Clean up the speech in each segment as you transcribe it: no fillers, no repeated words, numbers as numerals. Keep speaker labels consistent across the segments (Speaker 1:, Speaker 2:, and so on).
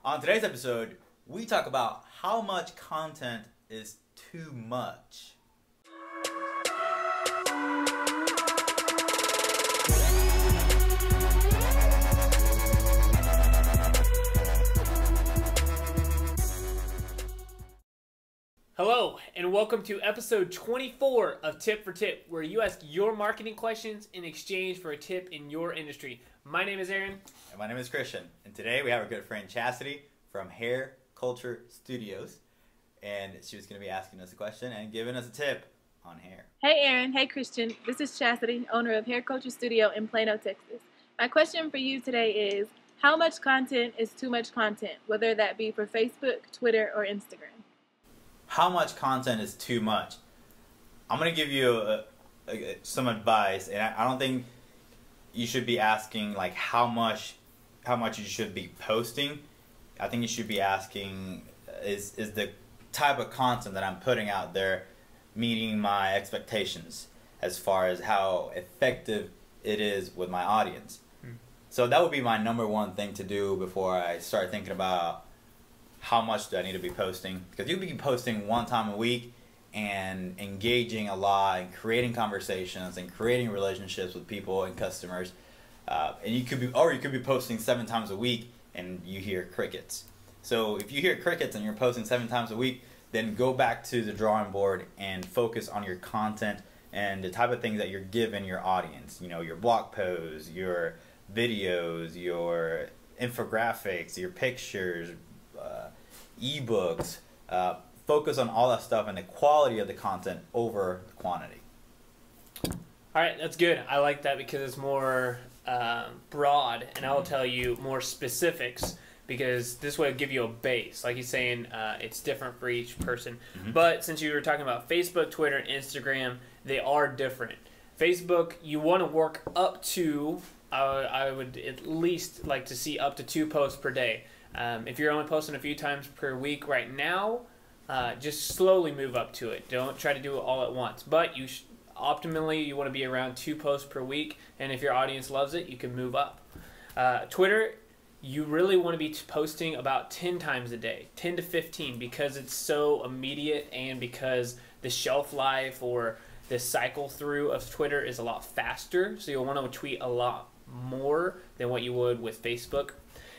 Speaker 1: On today's episode, we talk about how much content is too much.
Speaker 2: Hello, and welcome to episode 24 of Tip for Tip, where you ask your marketing questions in exchange for a tip in your industry. My name is Aaron.
Speaker 1: And my name is Christian. And today we have our good friend Chasity from Hair Culture Studios. And she was going to be asking us a question and giving us a tip on hair.
Speaker 3: Hey Aaron, hey Christian. This is Chasity, owner of Hair Culture Studio in Plano, Texas. My question for you today is, how much content is too much content, whether that be for Facebook, Twitter, or Instagram?
Speaker 1: How much content is too much? I'm going to give you some advice, and I don't think you should be asking like how much you should be posting. I think you should be asking is the type of content that I'm putting out there meeting my expectations as far as how effective it is with my audience. So that would be my number one thing to do before I start thinking about how much do I need to be posting, because you can be posting one time a week and engaging a lot and creating conversations and creating relationships with people and customers, and you could be posting 7 times a week and you hear crickets. So if you hear crickets and you're posting 7 times a week, then go back to the drawing board and focus on your content and the type of things that you're giving your audience. You know, your blog posts, your videos, your infographics, your pictures, ebooks. Focus on all that stuff and the quality of the content over the quantity.
Speaker 2: All right, that's good. I like that because it's more broad, and I'll tell you more specifics because this way it'll give you a base. Like he's saying, it's different for each person. But since you were talking about Facebook, Twitter, and Instagram, they are different. Facebook, you want to work up to, I would at least like to see up to 2 posts per day. If you're only posting a few times per week right now, just slowly move up to it. Don't try to do it all at once. But optimally, you want to be around 2 posts per week, and if your audience loves it, you can move up. Twitter, you really want to be posting about 10 times a day, 10 to 15, because it's so immediate and because the shelf life or the cycle through of Twitter is a lot faster, so you'll want to tweet a lot more than what you would with Facebook.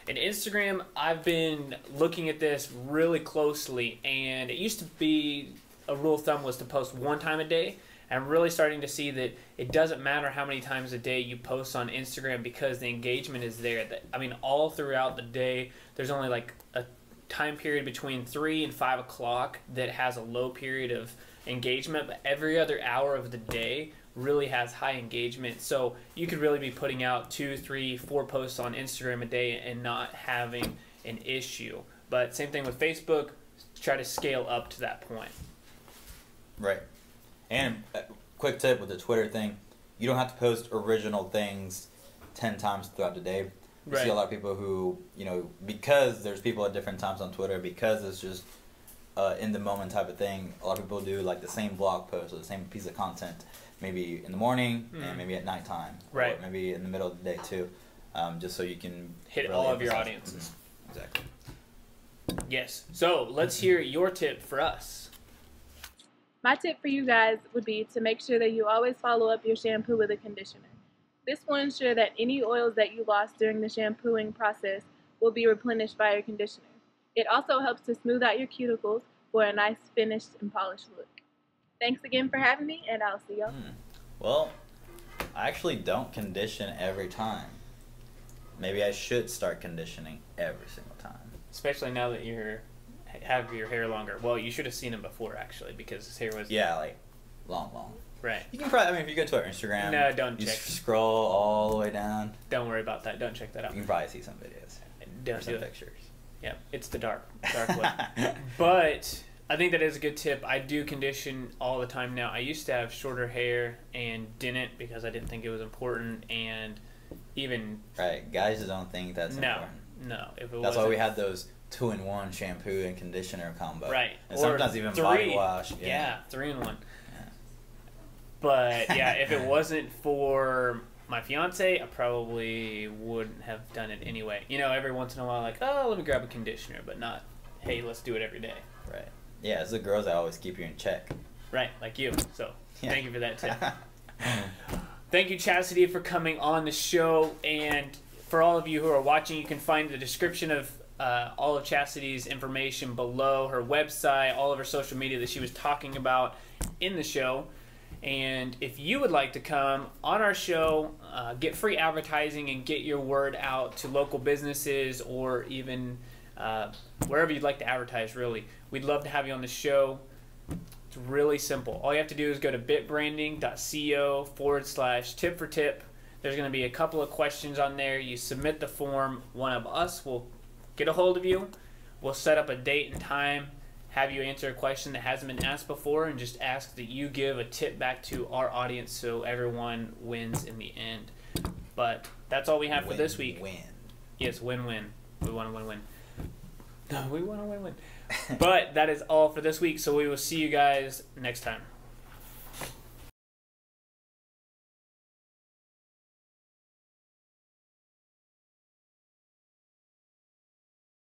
Speaker 2: And Instagram, I've been looking at this really closely, and it used to be a rule of thumb was to post 1 time a day. I'm really starting to see that it doesn't matter how many times a day you post on Instagram because the engagement is there. I mean, all throughout the day, there's only like a time period between 3 and 5 o'clock that has a low period of engagement, but every other hour of the day really has high engagement. So you could really be putting out 2, 3, 4 posts on Instagram a day and not having an issue. But same thing with Facebook, try to scale up to that point.
Speaker 1: Right. And a quick tip with the Twitter thing, you don't have to post original things 10 times throughout the day. You see a lot of people who, because there's people at different times on Twitter, because it's just in the moment type of thing, a lot of people do like the same blog post or the same piece of content maybe in the morning and maybe at nighttime, or maybe in the middle of the day too, just so you can
Speaker 2: hit
Speaker 1: really
Speaker 2: all of your audiences.
Speaker 1: Exactly.
Speaker 2: Yes. So let's hear your tip for us.
Speaker 3: My tip for you guys would be to make sure that you always follow up your shampoo with a conditioner. This will ensure that any oils that you lost during the shampooing process will be replenished by your conditioner. It also helps to smooth out your cuticles for a nice finished and polished look. Thanks again for having me, and I'll see y'all.
Speaker 1: Well, I actually don't condition every time. Maybe I should start conditioning every single time.
Speaker 2: Especially now that you have your hair longer. Well, you should have seen him before, actually, because his hair was...
Speaker 1: Yeah, like long.
Speaker 2: Right.
Speaker 1: You can probably, if you go to our Instagram,
Speaker 2: no, don't
Speaker 1: you
Speaker 2: check.
Speaker 1: Scroll all the way down.
Speaker 2: Don't worry about that. Don't check that out.
Speaker 1: You can probably see some videos.
Speaker 2: Don't
Speaker 1: some
Speaker 2: do it.
Speaker 1: pictures.
Speaker 2: Yeah, it's the dark way. But I think that is a good tip. I do condition all the time now. I used to have shorter hair and didn't because I didn't think it was important, and even...
Speaker 1: Right, guys don't think that's important.
Speaker 2: No.
Speaker 1: That's why we had those 2-in-1 shampoo and conditioner combo.
Speaker 2: Right.
Speaker 1: And sometimes even body wash.
Speaker 2: Yeah, 3-in-1. Yeah. But yeah, if it wasn't for my fiance, I probably wouldn't have done it anyway. You know, every once in a while, like, oh, let me grab a conditioner, but not, hey, let's do it every day.
Speaker 1: Right. Yeah, it's the girls that always keep you in check.
Speaker 2: Right, like you. So,
Speaker 1: Yeah.
Speaker 2: Thank you for that tip. Thank you, Chasity, for coming on the show. And for all of you who are watching, you can find the description of all of Chastity's information below, her website, all of her social media that she was talking about in the show. And if you would like to come on our show, get free advertising and get your word out to local businesses or even wherever you'd like to advertise, really, we'd love to have you on the show. It's really simple. All you have to do is go to bitbranding.co/tip for tip. There's going to be a couple of questions on there. You submit the form. One of us will get a hold of you. We'll set up a date and time, have you answer a question that hasn't been asked before, and just ask that you give a tip back to our audience so everyone wins in the end. But that's all we have for this week.
Speaker 1: Win.
Speaker 2: Yes, win-win. We want to win-win. No, we want to win-win. But that is all for this week, so we will see you guys next time.